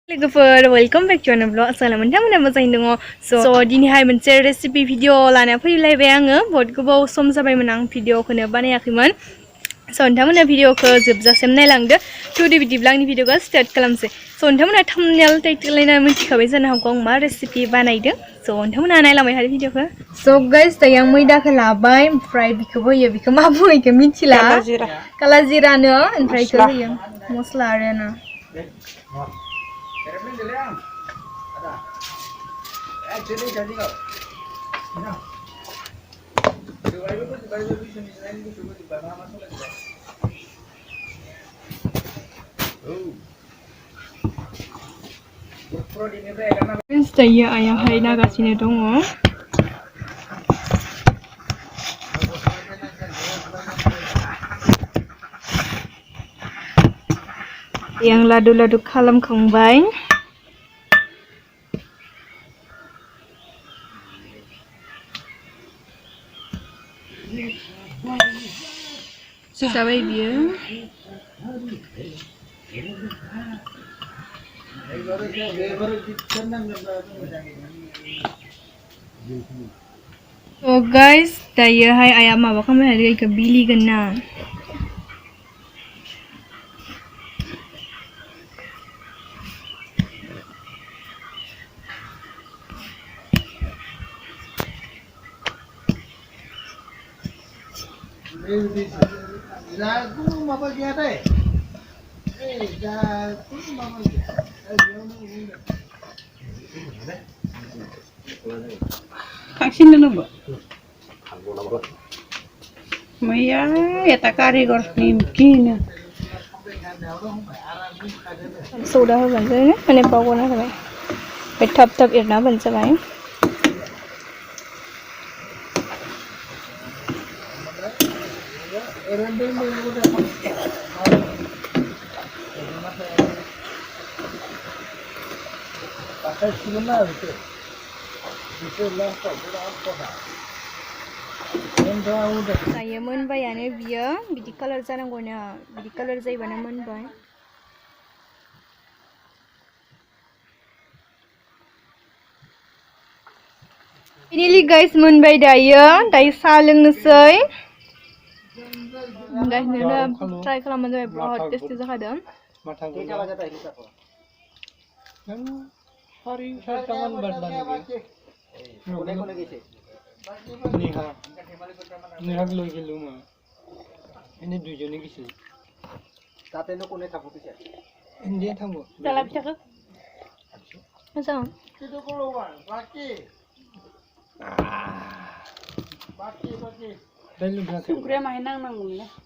लोगोफोर welcome back to our blog Assam नोंथांमोना मोजाङै दङ स' दिनैहाय मोनसे रेसिपि भिडिअ लाना फैलायबाय आङो बहुत गोबाव सम जाबायमोन आं भिडिअखौनो बानायाखैमोन स' नोंथांमोना भिडिअखौ जोबजासिम नायलांदो थुदो बिदिब्ला आंनि भिडिअखौ स्टार्ट खालामसै स' नोंथांमोना थाम्बनेल टाइटेल नायना मिथिखाबाय जानो हागौ आं मा रेसिपि बानायदों स' नोंथांमोना नायलांबाय थादो भिडिअखौ स' गाइस दायो आं मैदाखौ लाबाय ओमफ्राय बिखौबो होयो बिखौ मा बुङो बेखौ मिथिला काला जिरानो ओमफ्राय बेखौ होयो मस्ला आरो ना दायो आयाहाय नागासिनो दङ आं लादु लादु खालामखांबाय जाबाय बियो स' गाइस दायोहाय आया माबा खालामनो हादों बेखौ बिलिगोन ना Kaksin dulu, Mbak. Maya, ya tak karyगर Nimki nya. soda होगोन जोङो माने बावगारना होबाय ओमफ्राय थाब थाब एरना होबानो जाबाय दायो मोनबायानो बियो बिदि कालार जानांगौनो बिदि कालार जायोबानो मोनबाय फाइनालि गाइस मोनबाय दायो साहा लोंनोसै गाइसनो ट्राइ खालामबानो जाबाय बहुत टेस्टि जाखादों ini dujunya gitu. Tapi nu kone tahu tu siapa? Dia tahu. Dalam cakap. Macam? Itu keluar, laki. Baki. Sungguh mainan nang